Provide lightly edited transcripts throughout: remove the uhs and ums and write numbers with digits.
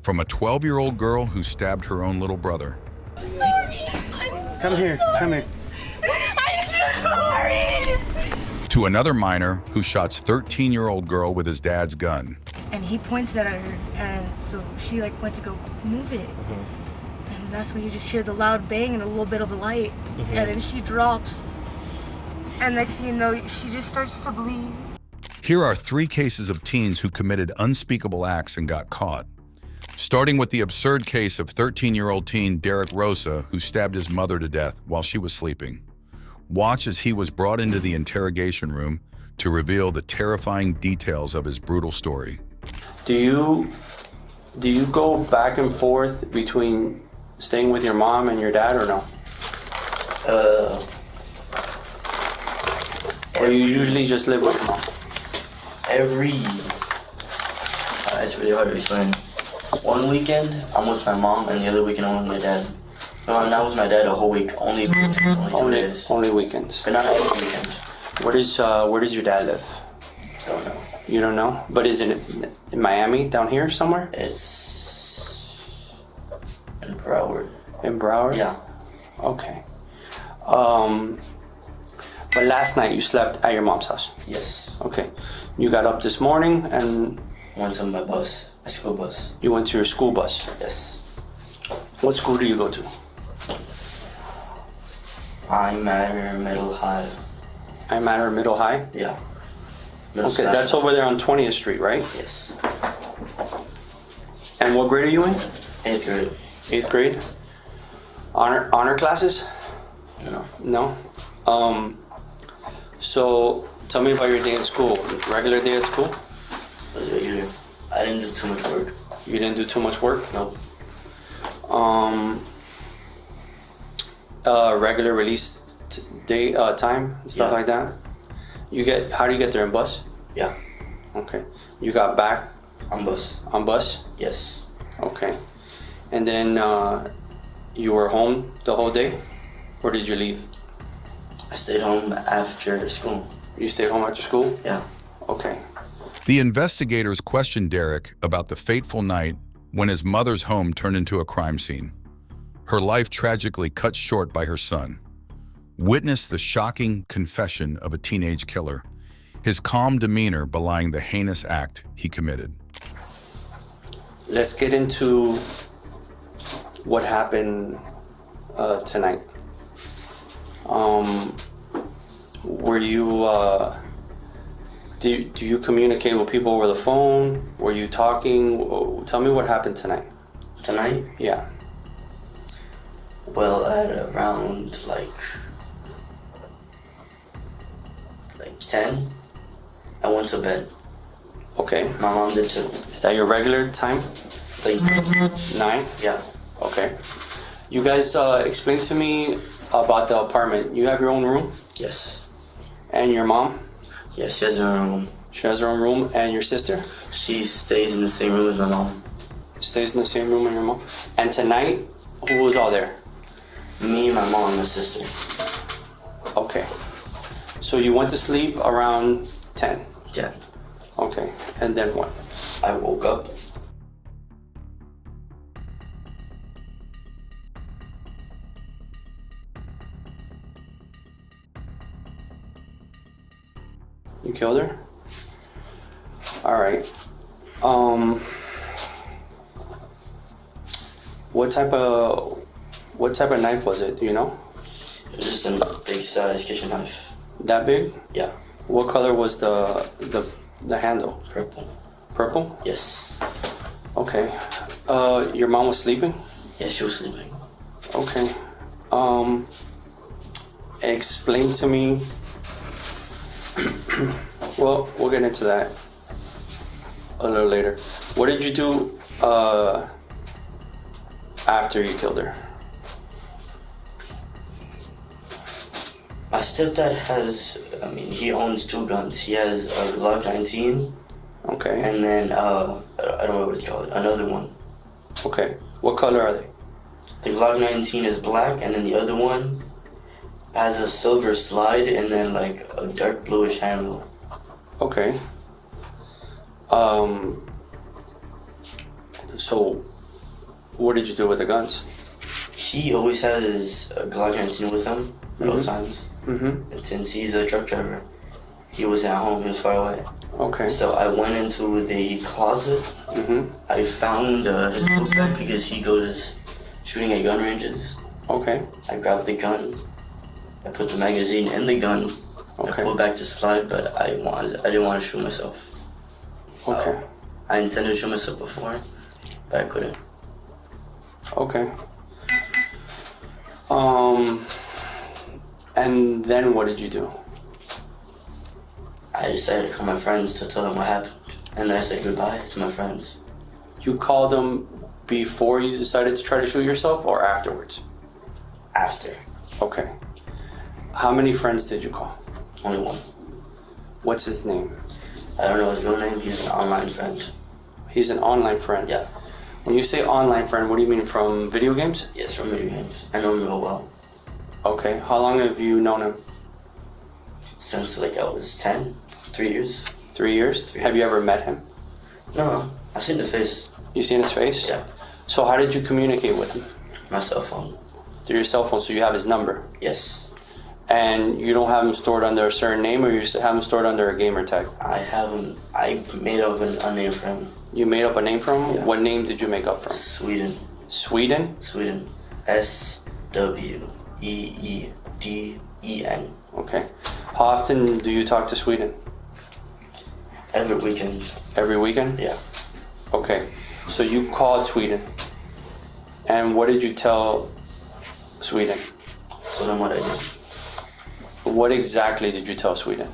from a 12-year-old girl who stabbed her own little brother. I'm sorry. I'm so Come here, sorry. come here. I'm so sorry. To another minor who shots 13-year-old girl with his dad's gun. And he points that at her, and so she like went to go move it. And that's when you just hear the loud bang and a little bit of a light. And then she drops. And next thing you know, she just starts to bleed. Here are 3 cases of teens who committed unspeakable acts and got caught. Starting with the absurd case of 13-year-old teen Derek Rosa, who stabbed his mother to death while she was sleeping. Watch as he was brought into the interrogation room to reveal the terrifying details of his brutal story. Do you go back and forth between staying with your mom and your dad, or no? Or you usually just live with your mom? It's really hard to explain. One weekend, I'm with my mom, and the other weekend, I'm with my dad. No, I'm not with my dad a whole week, only 2 days. Only weekends. But not every weekend. Where does your dad live? Don't know. You don't know? But is it in Miami, down here somewhere? It's in Broward. In Broward? Yeah. Okay. But last night you slept at your mom's house? Yes. Okay. You got up this morning and... Went on my bus, my school bus. You went to your school bus? Yes. What school do you go to? I'm at Middle High. I'm at Middle High? Yeah. Okay, that's over there on 20th Street, right? Yes. And what grade are you in? 8th grade. 8th grade? Honor classes? No. No? So tell me about your day in school. Regular day at school? It was regular. I didn't do too much work. You didn't do too much work? Nope. Regular release day time and stuff like that. How do you get there, in bus? Yeah. Okay. You got back On bus. on bus? Yes. Okay. And then you were home the whole day, or did you leave? I stayed home after school. You stayed home after school? Yeah. Okay. The investigators questioned Derek about the fateful night when his mother's home turned into a crime scene. Her life tragically cut short by her son. Witness the shocking confession of a teenage killer, his calm demeanor belying the heinous act he committed. Let's get into what happened tonight. Were you, do you communicate with people over the phone? Were you talking? Tell me what happened tonight. Tonight? Yeah. Well, at around like 10, I went to bed. Okay. My mom did too. Is that your regular time? Like 9? Yeah. Okay. You guys explain to me about the apartment. You have your own room? Yes. And your mom? Yes, she has her own room. She has her own room. And your sister? She stays in the same room as my mom. Stays in the same room as your mom? And tonight, who was all there? Me, my mom, and my sister. Okay. So you went to sleep around 10? Yeah. Okay. And then what? I woke up. You killed her? All right. What type of knife was it? Do you know? It was just a big size kitchen knife. That big? Yeah. What color was the handle? Purple. Purple? Yes. Okay. Your mom was sleeping? Yeah, she was sleeping. Okay. Explain to me. Well, we'll get into that a little later. What did you do after you killed her? My stepdad he owns 2 guns. He has a Glock 19. Okay. And then, I don't know what it's called, another one. Okay. What color are they? The Glock 19 is black, and then the other one has a silver slide and then like a dark bluish handle. Okay. So, what did you do with the guns? He always has a Glock 19 with him at all times. Mm-hmm. And since he's a truck driver, he was at home, he was far away. Okay. So I went into the closet. Mm-hmm. I found his book bag because he goes shooting at gun ranges. Okay. I grabbed the gun. I put the magazine in the gun. I Okay. pulled back to slide, but I didn't want to shoot myself. Okay. I intended to shoot myself before, but I couldn't. Okay. And then what did you do? I decided to call my friends to tell them what happened, and then I said goodbye to my friends. You called them before you decided to try to shoot yourself or afterwards? After, Okay. How many friends did you call? only one. What's his name? I don't know his real name. He's an online friend. He's an online friend. Yeah. When you say online friend, what do you mean, from video games? Yes, from video games. I know him real well. Okay. How long have you known him? Since like I was 10, 3 years. 3 years? Have you ever met him? No, I've seen the face. You seen his face? Yeah. So how did you communicate with him? My cell phone. Through your cell phone, so you have his number. Yes. And you don't have him stored under a certain name, or you have him stored under a gamer tag? I have him. I made up a name for him. You made up a name for him? Yeah. What name did you make up for him? Sweden. Sweden? Sweden. SWEEDEN. Okay. How often do you talk to Sweden? Every weekend. Every weekend? Yeah. Okay. So you called Sweden. And what did you tell Sweden? Told him what I did. What exactly did you tell Sweden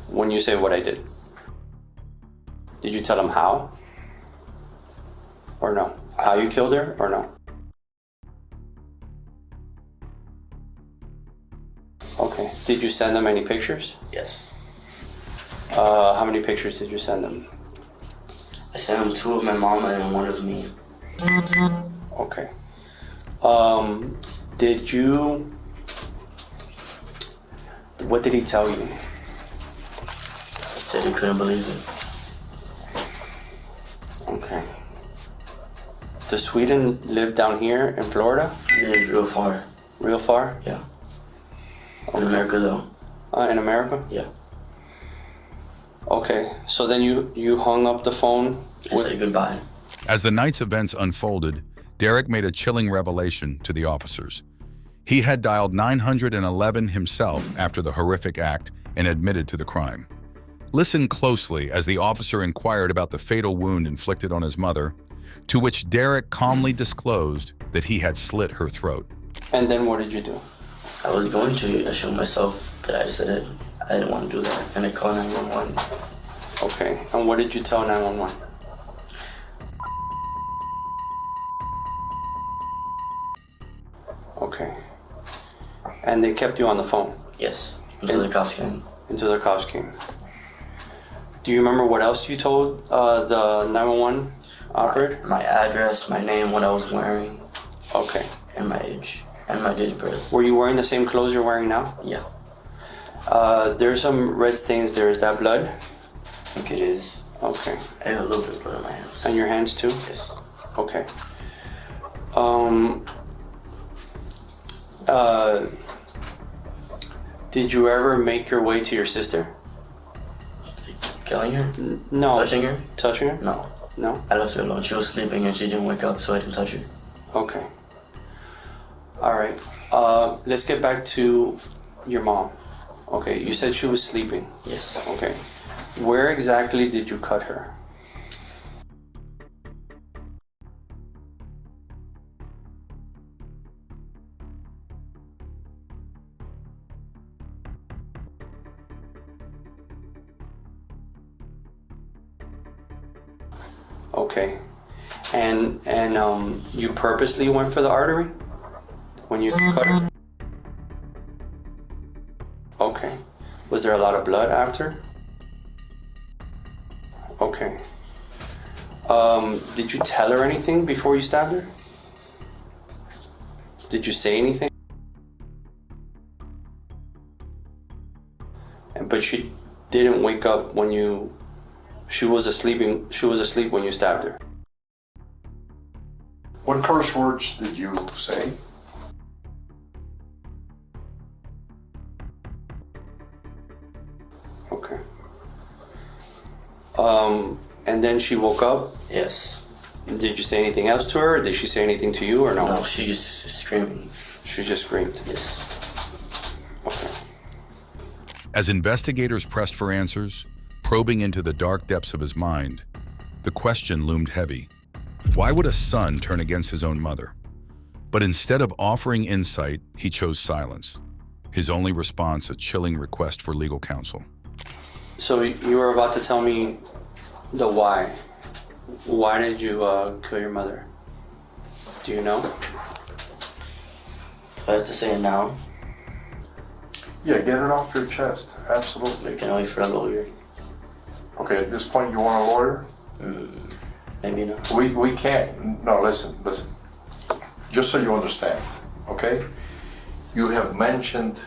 when you say what I did? Did you tell him how? Or no? How you killed her or no? Okay. Did you send them any pictures? Yes. How many pictures did you send them? I sent him 2 of my mom and then 1 of me. Okay. Did you... What did he tell you? He said he couldn't believe it. Okay. Does Sweden live down here in Florida? He lived real far. Real far? Yeah. In America though. In America? Yeah. Okay. So then you hung up the phone I said goodbye. As the night's events unfolded, Derek made a chilling revelation to the officers. He had dialed 911 himself after the horrific act and admitted to the crime. Listen closely as the officer inquired about the fatal wound inflicted on his mother, to which Derek calmly disclosed that he had slit her throat. And then what did you do? I was going to shoot myself, but I decided I didn't want to do that, and I called 911. Okay. And what did you tell 911? Okay. And they kept you on the phone Yes, until the cops came. until the cops came. Do you remember what else you told the 911 operator? My address, my name, what I was wearing, Okay. and my age, and my date of birth. Were you wearing the same clothes you're wearing now? Yeah, There's some red stains there. Is that blood? I think it is. Okay. I have a little bit of blood on my hands. And your hands too? Yes. Okay. Did you ever make your way to your sister? Killing her? No. Touching her? Touching her? No. No? I left her alone. She was sleeping and she didn't wake up, so I didn't touch her. Okay. All right. Let's get back to your mom. Okay. You said she was sleeping. Yes. Okay. Where exactly did you cut her? Okay. And you purposely went for the artery when you cut her? Okay. Was there a lot of blood after? Okay. Did you tell her anything before you stabbed her? Did you say anything? But she didn't wake up when you... She was asleep when you stabbed her. What curse words did you say? Okay. And then she woke up. Yes. Did you say anything else to her? Or did she say anything to you or no? No, she just screaming. She just screamed. Yes. Okay. As investigators pressed for answers, probing into the dark depths of his mind, the question loomed heavy. Why would a son turn against his own mother? But instead of offering insight, he chose silence. His only response, a chilling request for legal counsel. So you were about to tell me the why. Why did you kill your mother? Do you know? I have to say it now. Yeah, get it off your chest. Absolutely. I can wait for a lawyer. Okay, at this point, you want a lawyer? Maybe not. We can't. No, listen. Just so you understand, okay? You have mentioned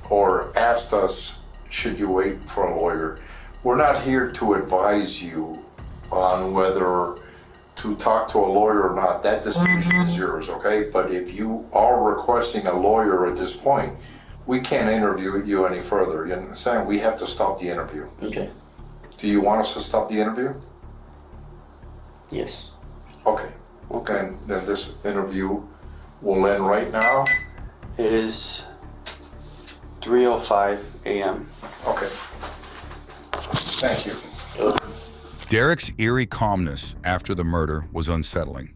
or asked us, should you wait for a lawyer? We're not here to advise you on whether to talk to a lawyer or not. That decision is yours, okay? But if you are requesting a lawyer at this point, we can't interview you any further. You understand? We have to stop the interview. Okay. Do you want us to stop the interview? Yes. Okay. Okay, then this interview will end right now. It is 3:05 a.m. Okay. Thank you. Derek's eerie calmness after the murder was unsettling.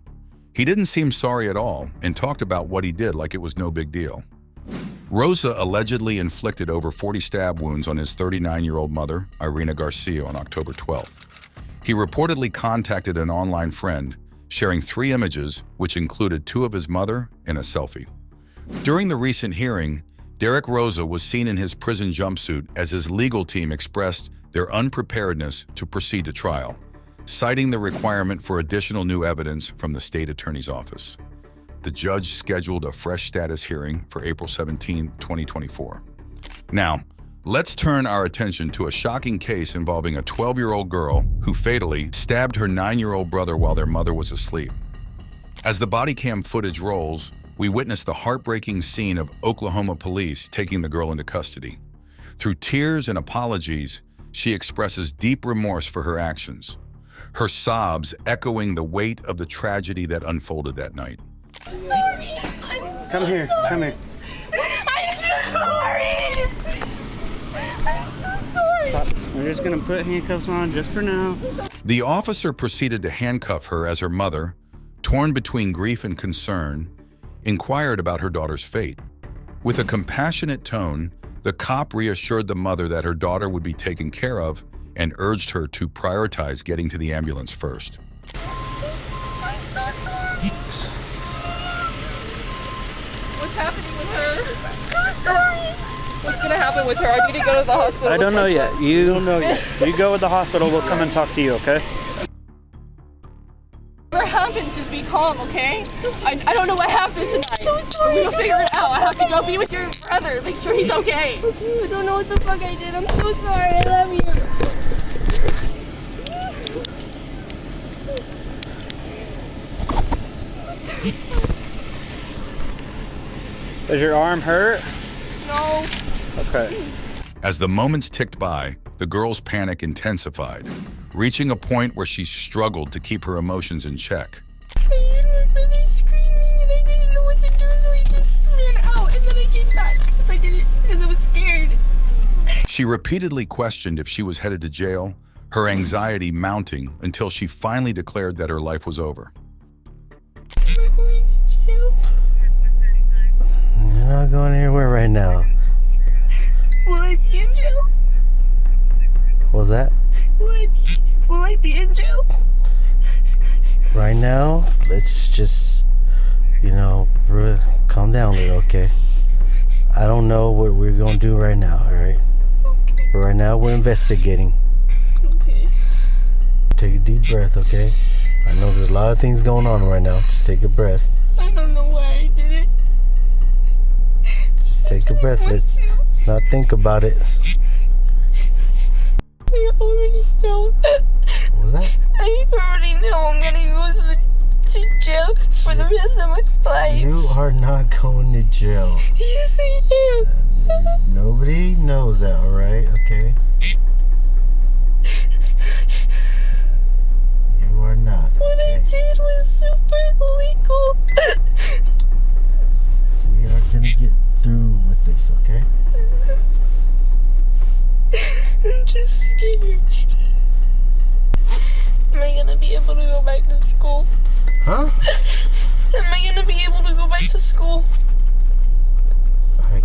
He didn't seem sorry at all and talked about what he did like it was no big deal. Rosa allegedly inflicted over 40 stab wounds on his 39-year-old mother, Irina Garcia, on October 12th. He reportedly contacted an online friend, sharing 3 images, which included 2 of his mother and a selfie. During the recent hearing, Derek Rosa was seen in his prison jumpsuit as his legal team expressed their unpreparedness to proceed to trial, citing the requirement for additional new evidence from the state attorney's office. The judge scheduled a fresh status hearing for April 17, 2024. Now, let's turn our attention to a shocking case involving a 12-year-old girl who fatally stabbed her 9-year-old brother while their mother was asleep. As the body cam footage rolls, we witness the heartbreaking scene of Oklahoma police taking the girl into custody. Through tears and apologies, she expresses deep remorse for her actions, her sobs echoing the weight of the tragedy that unfolded that night. I'm sorry. I'm so Come here, sorry. come here. I'm so sorry. I'm so sorry. We're just gonna put handcuffs on just for now. The officer proceeded to handcuff her as her mother, torn between grief and concern, inquired about her daughter's fate. With a compassionate tone, the cop reassured the mother that her daughter would be taken care of and urged her to prioritize getting to the ambulance first. I'm so sorry. What's happening with her? I'm so sorry. What's gonna happen with her? I need to go to the hospital. I don't know yet. You don't know yet. You go with the hospital. We'll come and talk to you, okay? Whatever happens, just be calm, okay? I don't know what happened tonight. So sorry. We'll figure it out. I have to go be with your brother. Make sure he's okay. I don't know what the fuck I did. I'm so sorry. I love you. Does your arm hurt? No. Okay. As the moments ticked by, the girl's panic intensified, reaching a point where she struggled to keep her emotions in check. I heard my brother screaming and I didn't know what to do, so I just ran out and then I came back because I was scared. She repeatedly questioned if she was headed to jail, her anxiety mounting until she finally declared that her life was over. Am I going to jail? You're not going anywhere right now. Will I be in jail? What was that? Will I be in jail? Right now, let's just, calm down a little, okay? I don't know what we're gonna do right now, alright? But right now, we're investigating. Okay. Take a deep breath, okay? I know there's a lot of things going on right now. Just take a breath. I don't know why I did it. Just take a breath. Let's not think about it. I already know. What was that? I already know I'm gonna go to jail. jail for the rest of my life. You are not going to jail. Yes, I am. Nobody knows that, alright? Okay? You are not. What I did was super illegal. We are gonna get through with this, okay? I'm just scared. Am I gonna be able to go back to school? Huh? Am I gonna be able to go back to school? I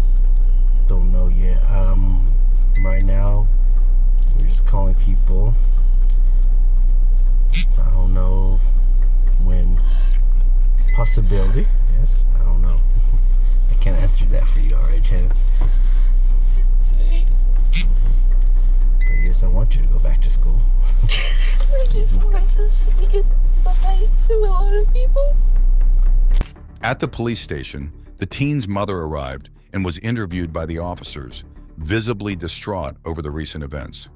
don't know yet. Right now, we're just calling people. I don't know when. Possibility, yes. I don't know. I can't answer that for you, alright, Jen? But yes, I want you to go back to school. I just want to say goodbye to a lot of people. At the police station, the teen's mother arrived and was interviewed by the officers, visibly distraught over the recent events.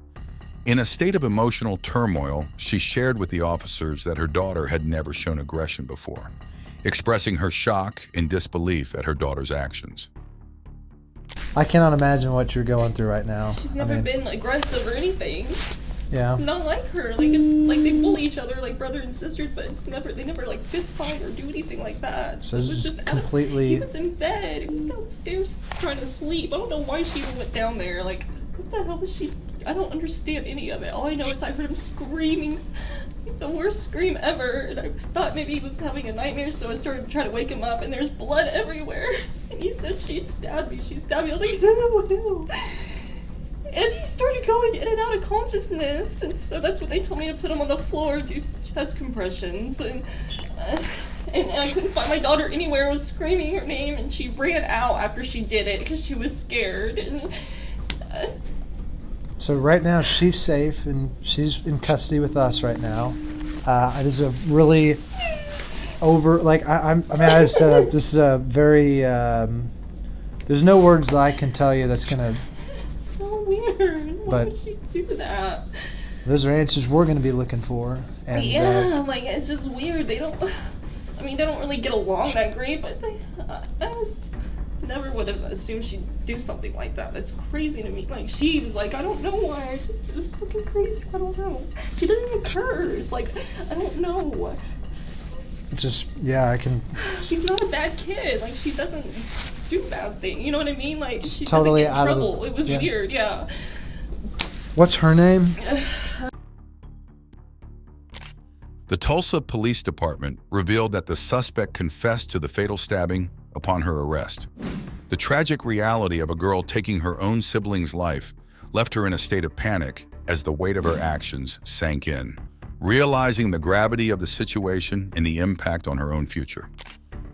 In a state of emotional turmoil, she shared with the officers that her daughter had never shown aggression before, expressing her shock and disbelief at her daughter's actions. I cannot imagine what you're going through right now. She's never been aggressive or anything. Yeah. It's not like her. Like, it's like they bully each other like brother and sisters, but they never like fist fight or do anything like that. So It this was is just completely. He was in bed. He was downstairs trying to sleep. I don't know why she even went down there. Like, what the hell was she? I don't understand any of it. All I know is I heard him screaming, the worst scream ever, and I thought maybe he was having a nightmare, so I started to try to wake him up, and there's blood everywhere. And he said, she stabbed me. I was like, ew. And he started going in and out of consciousness, and so that's what they told me to put him on the floor, do chest compressions, and I couldn't find my daughter anywhere. I was screaming her name, and she ran out after she did it because she was scared. And So right now she's safe and she's in custody with us right now. It is a really this is a very. There's no words that I can tell you that's gonna. so weird. Why would she do that? Those are answers we're going to be looking for. And, like, it's just weird. They don't really get along that great, but never would have assumed she'd do something like that. That's crazy to me. Like, she was like, I don't know why. It was fucking crazy. I don't know. She doesn't even curse. Like, I don't know. it's just, yeah, I can. She's not a bad kid. Like, she doesn't do bad things. You know what I mean? Like, Just she totally doesn't get in out of trouble. It was weird, yeah. What's her name? The Tulsa Police Department revealed that the suspect confessed to the fatal stabbing upon her arrest. The tragic reality of a girl taking her own sibling's life left her in a state of panic as the weight of her actions sank in, realizing the gravity of the situation and the impact on her own future.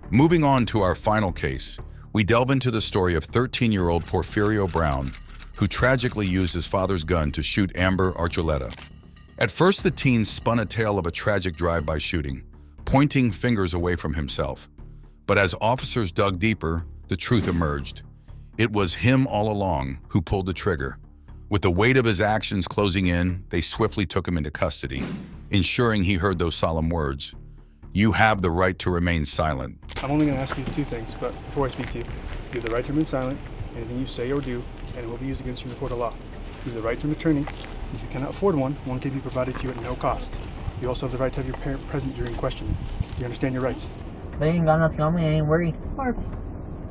Moving on to our final case, we delve into the story of 13-year-old Porfirio Brown, who tragically used his father's gun to shoot Amber Archuleta. At first, the teen spun a tale of a tragic drive-by shooting, pointing fingers away from himself. But as officers dug deeper, the truth emerged. It was him all along who pulled the trigger. With the weight of his actions closing in, they swiftly took him into custody, ensuring he heard those solemn words. You have the right to remain silent. I'm only going to ask you two things, but before I speak to you, you have the right to remain silent. Anything you say or do, and it will be used against you in a court of law. You have the right to an attorney. If you cannot afford one can be provided to you at no cost. You also have the right to have your parent present during questioning. Do you understand your rights? They ain't got nothing on me, I ain't worried. Barb.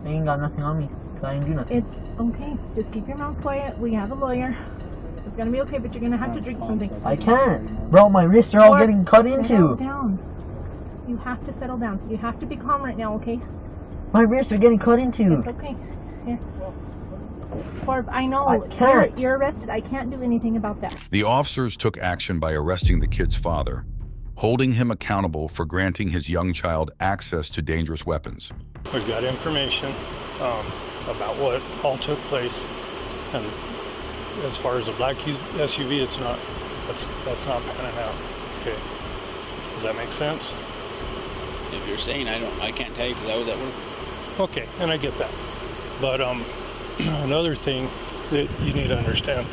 They ain't got nothing on me, because I ain't do nothing. It's okay. Just keep your mouth quiet. We have a lawyer. It's gonna be okay, but you're gonna have to drink something. I can't. Bro, my wrists are all getting cut into. Settle down. You have to settle down. You have to be calm right now, okay? My wrists are getting cut into. It's okay. Here. Barb, I know. I can't. You're arrested. I can't do anything about that. The officers took action by arresting the kid's father, holding him accountable for granting his young child access to dangerous weapons. We've got information about what all took place, and as far as a black SUV, it's not. That's not panning out. Okay, does that make sense? If you're saying I can't tell you because I was at work. Okay, and I get that, but another thing that you need to understand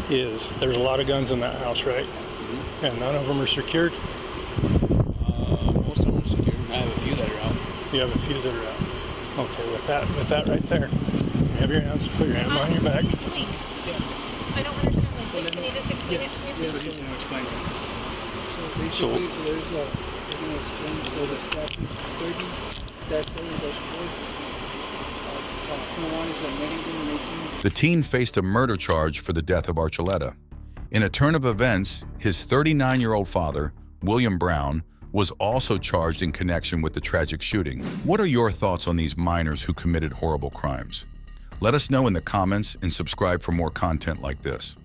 is there's a lot of guns in that house, right? Mm-hmm. And none of them are secured. Most of them are secured. I You have a few that are out. Okay, with that right there, you have your hands, put your hand behind your back. I don't understand this. Can you just explain it to me? Yeah, he's going to explain it. So there's a, they're going to explain, so the statute 30, that's 30-4. The teen faced a murder charge for the death of Archuleta. In a turn of events, his 39-year-old father, William Brown, was also charged in connection with the tragic shooting. What are your thoughts on these minors who committed horrible crimes? Let us know in the comments and subscribe for more content like this.